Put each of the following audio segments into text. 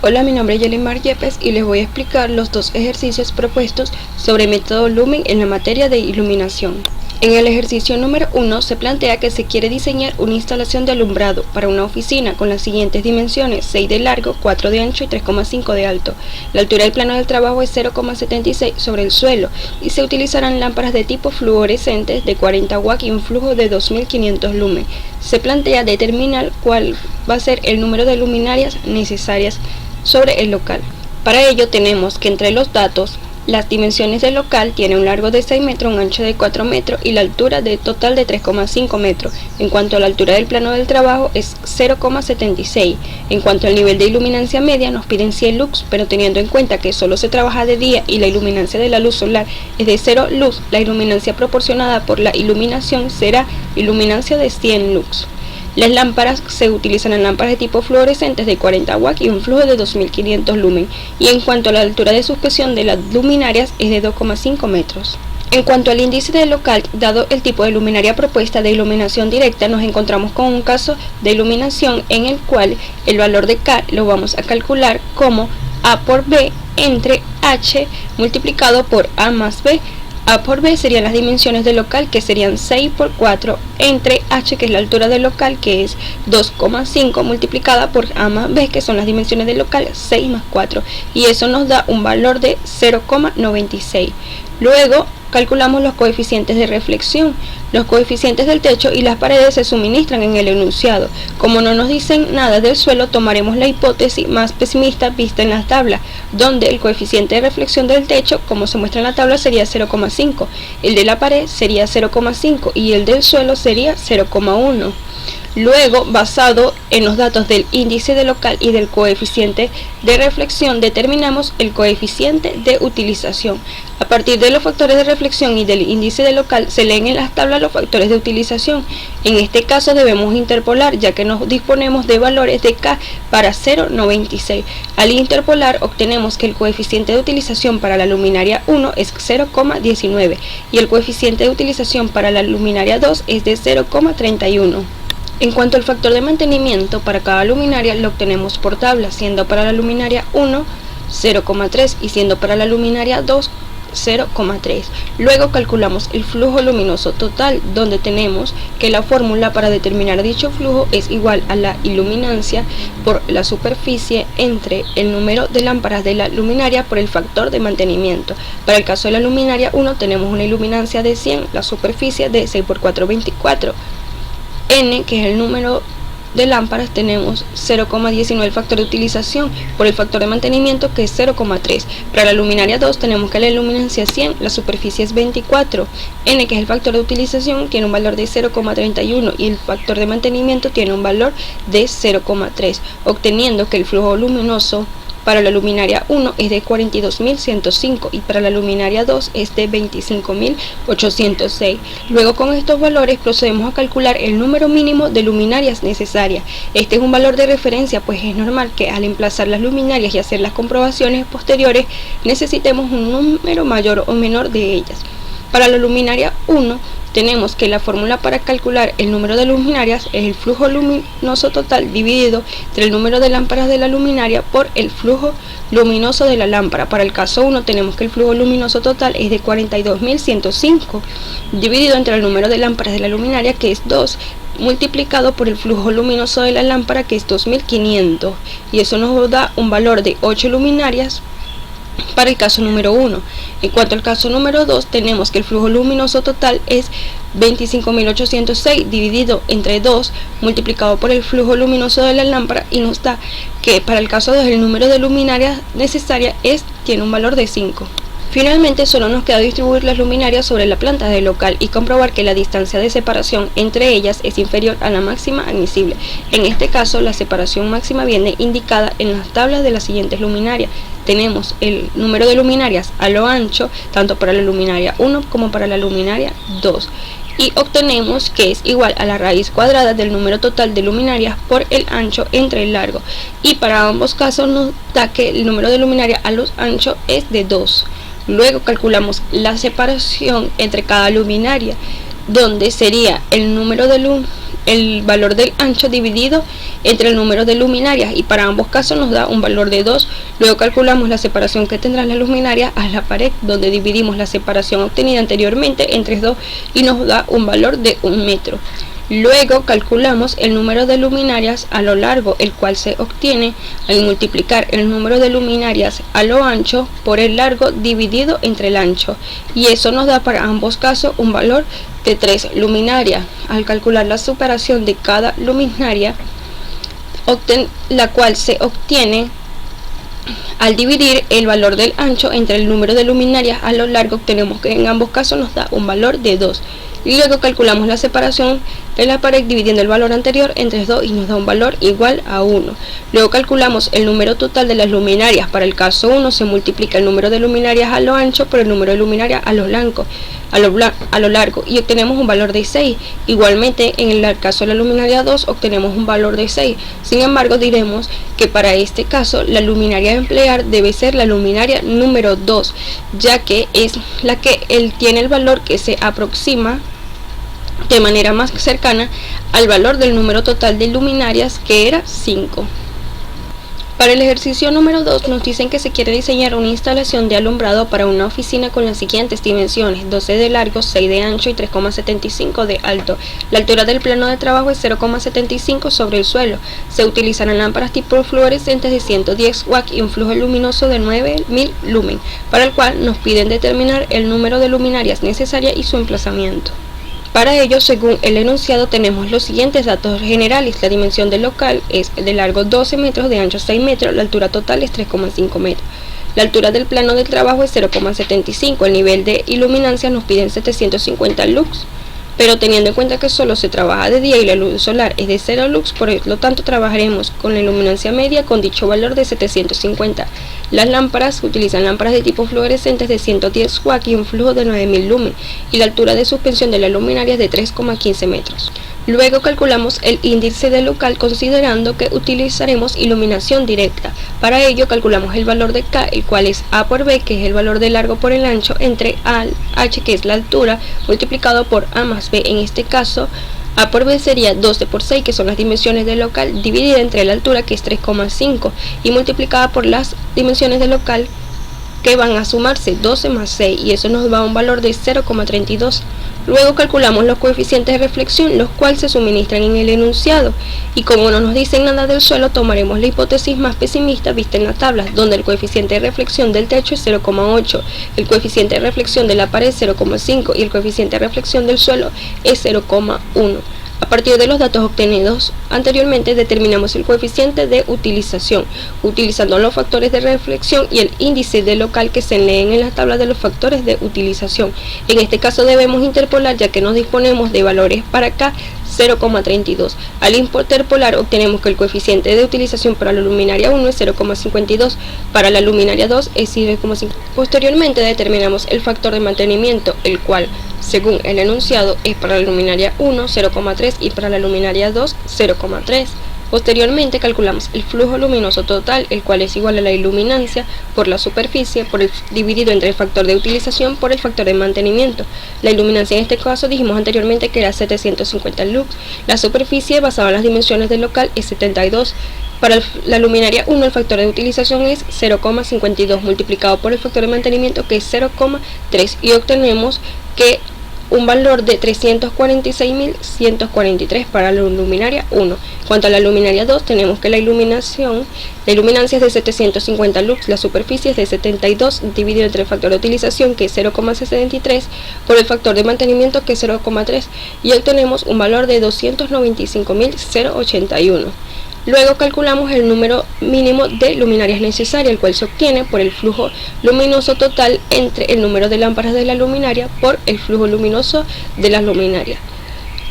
Hola, mi nombre es Yelimar Yepes y les voy a explicar los dos ejercicios propuestos sobre método Lumen en la materia de iluminación. En el ejercicio número 1 se plantea que se quiere diseñar una instalación de alumbrado para una oficina con las siguientes dimensiones: 6 de largo, 4 de ancho y 3,5 de alto. La altura del plano del trabajo es 0,76 sobre el suelo y se utilizarán lámparas de tipo fluorescentes de 40 watts y un flujo de 2500 lumen. Se plantea determinar cuál va a ser el número de luminarias necesarias sobre el local. Para ello tenemos que entre los datos las dimensiones del local tiene un largo de 6 metros, un ancho de 4 metros y la altura total de 3,5 metros. En cuanto a la altura del plano del trabajo es 0,76. En cuanto al nivel de iluminancia media nos piden 100 lux, pero teniendo en cuenta que solo se trabaja de día y la iluminancia de la luz solar es de 0 lux, la iluminancia proporcionada por la iluminación será iluminancia de 100 lux. Las lámparas se utilizan en lámparas de tipo fluorescentes de 40 watts y un flujo de 2500 lumen, y en cuanto a la altura de suspensión de las luminarias es de 2,5 metros. En cuanto al índice del local, dado el tipo de luminaria propuesta de iluminación directa, nos encontramos con un caso de iluminación en el cual el valor de K lo vamos a calcular como A por B entre H multiplicado por A más B. A por B serían las dimensiones del local, que serían 6 por 4 entre H, que es la altura del local, que es 2,5 multiplicada por A más B, que son las dimensiones del local, 6 más 4, y eso nos da un valor de 0,96. Luego calculamos los coeficientes de reflexión. Los coeficientes del techo y las paredes se suministran en el enunciado. Como no nos dicen nada del suelo, tomaremos la hipótesis más pesimista vista en la tabla, donde el coeficiente de reflexión del techo, como se muestra en la tabla, sería 0,5, el de la pared sería 0,5 y el del suelo sería 0,1. Luego, basado en los datos del índice de local y del coeficiente de reflexión, determinamos el coeficiente de utilización. A partir de los factores de reflexión y del índice de local, se leen en las tablas los factores de utilización. En este caso debemos interpolar, ya que nos disponemos de valores de K para 0,96. Al interpolar obtenemos que el coeficiente de utilización para la luminaria 1 es 0,19 y el coeficiente de utilización para la luminaria 2 es de 0,31. En cuanto al factor de mantenimiento, para cada luminaria lo obtenemos por tabla, siendo para la luminaria 1 0,3 y siendo para la luminaria 2 0,3. Luego calculamos el flujo luminoso total, donde tenemos que la fórmula para determinar dicho flujo es igual a la iluminancia por la superficie entre el número de lámparas de la luminaria por el factor de mantenimiento. Para el caso de la luminaria 1 tenemos una iluminancia de 100, la superficie de 6 por 4, 24. N, que es el número de lámparas, tenemos 0,19 el factor de utilización por el factor de mantenimiento, que es 0,3. Para la luminaria 2 tenemos que la iluminancia 100, la superficie es 24. N, que es el factor de utilización, tiene un valor de 0,31 y el factor de mantenimiento tiene un valor de 0,3, obteniendo que el flujo luminoso para la luminaria 1 es de 42.105 y para la luminaria 2 es de 25.806. Luego, con estos valores procedemos a calcular el número mínimo de luminarias necesarias. Este es un valor de referencia, pues es normal que al emplazar las luminarias y hacer las comprobaciones posteriores necesitemos un número mayor o menor de ellas. Para la luminaria 1 tenemos que la fórmula para calcular el número de luminarias es el flujo luminoso total dividido entre el número de lámparas de la luminaria por el flujo luminoso de la lámpara. Para el caso 1 tenemos que el flujo luminoso total es de 42.105 dividido entre el número de lámparas de la luminaria, que es 2, multiplicado por el flujo luminoso de la lámpara, que es 2500, y eso nos da un valor de 8 luminarias para el caso número 1. En cuanto al caso número 2, tenemos que el flujo luminoso total es 25.806 dividido entre 2 multiplicado por el flujo luminoso de la lámpara, y nos da que para el caso 2 el número de luminarias necesaria tiene un valor de 5. Finalmente, solo nos queda distribuir las luminarias sobre la planta del local y comprobar que la distancia de separación entre ellas es inferior a la máxima admisible. En este caso, la separación máxima viene indicada en las tablas de las siguientes luminarias. Tenemos el número de luminarias a lo ancho, tanto para la luminaria 1 como para la luminaria 2. Y obtenemos que es igual a la raíz cuadrada del número total de luminarias por el ancho entre el largo. Y para ambos casos nos da que el número de luminarias a lo ancho es de 2. Luego calculamos la separación entre cada luminaria. donde sería el valor del ancho dividido entre el número de luminarias, y para ambos casos nos da un valor de 2. Luego calculamos la separación que tendrán las luminarias a la pared, donde dividimos la separación obtenida anteriormente entre 2 y nos da un valor de 1 metro. Luego calculamos el número de luminarias a lo largo, el cual se obtiene al multiplicar el número de luminarias a lo ancho por el largo dividido entre el ancho, y eso nos da para ambos casos un valor de 3 luminarias. Al calcular la separación de cada luminaria, la cual se obtiene al dividir el valor del ancho entre el número de luminarias a lo largo, obtenemos que en ambos casos nos da un valor de 2. Y luego calculamos la separación de la pared dividiendo el valor anterior entre 2 y nos da un valor igual a 1. Luego calculamos el número total de las luminarias. Para el caso 1 se multiplica el número de luminarias a lo ancho por el número de luminarias a lo largo, y obtenemos un valor de 6. Igualmente en el caso de la luminaria 2 obtenemos un valor de 6. Sin embargo, diremos que para este caso la luminaria a emplear debe ser la luminaria número 2, ya que es la que tiene el valor que se aproxima de manera más cercana al valor del número total de luminarias, que era 5. Para el ejercicio número 2 nos dicen que se quiere diseñar una instalación de alumbrado para una oficina con las siguientes dimensiones: 12 de largo, 6 de ancho y 3,75 de alto. La altura del plano de trabajo es 0,75 sobre el suelo. Se utilizarán lámparas tipo fluorescentes de 110 watts y un flujo luminoso de 9000 lumen, para el cual nos piden determinar el número de luminarias necesarias y su emplazamiento. Para ello, según el enunciado, tenemos los siguientes datos generales. La dimensión del local es de largo 12 metros, de ancho 6 metros, la altura total es 3,5 metros. La altura del plano del trabajo es 0,75. El nivel de iluminancia nos piden 750 lux, pero teniendo en cuenta que solo se trabaja de día y la luz solar es de 0 lux, por lo tanto trabajaremos con la iluminancia media con dicho valor de 750. Las lámparas utilizan lámparas de tipo fluorescentes de 110 watts y un flujo de 9000 lumen, y la altura de suspensión de la luminaria es de 3,15 metros. Luego calculamos el índice del local considerando que utilizaremos iluminación directa. Para ello calculamos el valor de K, el cual es A por B, que es el valor de largo por el ancho, entre A, H, que es la altura, multiplicado por A más B. En este caso, A por B sería 12 por 6, que son las dimensiones del local, dividida entre la altura, que es 3,5, y multiplicada por las dimensiones del local, que van a sumarse 12 más 6, y eso nos da un valor de 0,32. Luego calculamos los coeficientes de reflexión, los cuales se suministran en el enunciado, y como no nos dicen nada del suelo, tomaremos la hipótesis más pesimista vista en la tabla, donde el coeficiente de reflexión del techo es 0,8, el coeficiente de reflexión de la pared es 0,5 y el coeficiente de reflexión del suelo es 0,1. A partir de los datos obtenidos anteriormente, determinamos el coeficiente de utilización, utilizando los factores de reflexión y el índice del local que se leen en la tabla de los factores de utilización. En este caso debemos interpolar, ya que nos disponemos de valores para K 0,32. Al interpolar obtenemos que el coeficiente de utilización para la luminaria 1 es 0,52, para la luminaria 2 es 0,5. Posteriormente determinamos el factor de mantenimiento, el cual, según el enunciado, es para la luminaria 1 0,3 y para la luminaria 2 0,3. Posteriormente calculamos el flujo luminoso total, el cual es igual a la iluminancia por la superficie dividido entre el factor de utilización por el factor de mantenimiento. La iluminancia en este caso dijimos anteriormente que era 750 lux. La superficie basada en las dimensiones del local es 72. Para la luminaria 1 el factor de utilización es 0,52 multiplicado por el factor de mantenimiento, que es 0,3, y obtenemos que un valor de 346.143 para la luminaria 1. Cuanto a la luminaria 2, tenemos que la iluminancia es de 750 lux, la superficie es de 72, dividido entre el factor de utilización, que es 0,63, por el factor de mantenimiento, que es 0,3, y obtenemos un valor de 295.081. Luego calculamos el número mínimo de luminarias necesarias, el cual se obtiene por el flujo luminoso total entre el número de lámparas de la luminaria por el flujo luminoso de las luminarias.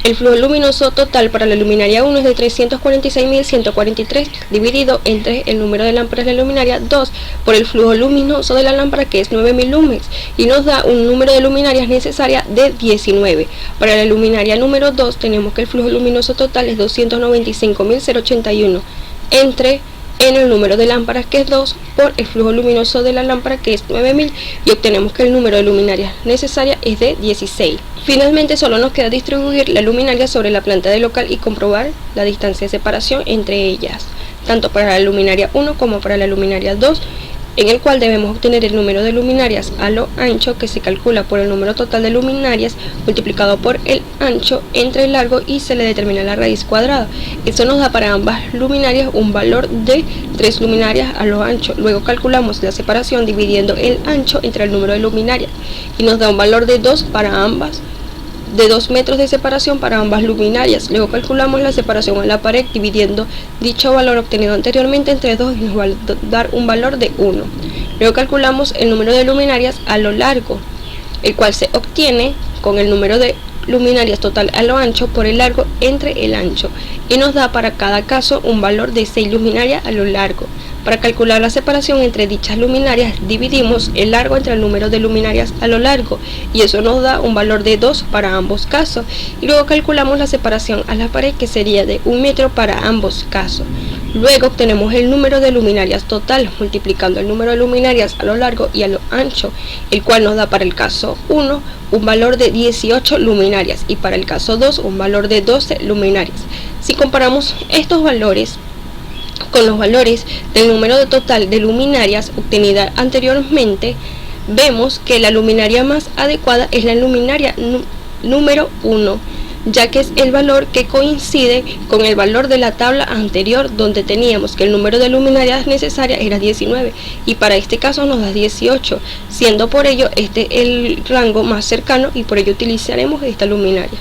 El flujo luminoso total para la luminaria 1 es de 346.143, dividido entre el número de lámparas de la luminaria 2 por el flujo luminoso de la lámpara, que es 9000 lumens, y nos da un número de luminarias necesaria de 19. Para la luminaria número 2 tenemos que el flujo luminoso total es 295.081 entre en el número de lámparas, que es 2, por el flujo luminoso de la lámpara, que es 9000, y obtenemos que el número de luminarias necesaria es de 16. Finalmente solo nos queda distribuir la luminaria sobre la planta del local y comprobar la distancia de separación entre ellas, tanto para la luminaria 1 como para la luminaria 2, en el cual debemos obtener el número de luminarias a lo ancho, que se calcula por el número total de luminarias multiplicado por el ancho entre el largo, y se le determina la raíz cuadrada. Eso nos da para ambas luminarias un valor de 3 luminarias a lo ancho. Luego calculamos la separación dividiendo el ancho entre el número de luminarias y nos da un valor de 2 para ambas, de 2 metros de separación para ambas luminarias. Luego calculamos la separación en la pared dividiendo dicho valor obtenido anteriormente entre 2 y nos va a dar un valor de 1. Luego calculamos el número de luminarias a lo largo, el cual se obtiene con el número de luminarias total a lo ancho por el largo entre el ancho, y nos da para cada caso un valor de 6 luminarias a lo largo. Para calcular la separación entre dichas luminarias dividimos el largo entre el número de luminarias a lo largo, y eso nos da un valor de 2 para ambos casos, y luego calculamos la separación a la pared, que sería de 1 metro para ambos casos. Luego obtenemos el número de luminarias total multiplicando el número de luminarias a lo largo y a lo ancho, el cual nos da para el caso 1 un valor de 18 luminarias y para el caso 2 un valor de 12 luminarias. Si comparamos estos valores con los valores del número total de luminarias obtenida anteriormente, vemos que la luminaria más adecuada es la luminaria número 1, ya que es el valor que coincide con el valor de la tabla anterior, donde teníamos que el número de luminarias necesarias era 19 y para este caso nos da 18, siendo por ello este el rango más cercano, y por ello utilizaremos esta luminaria.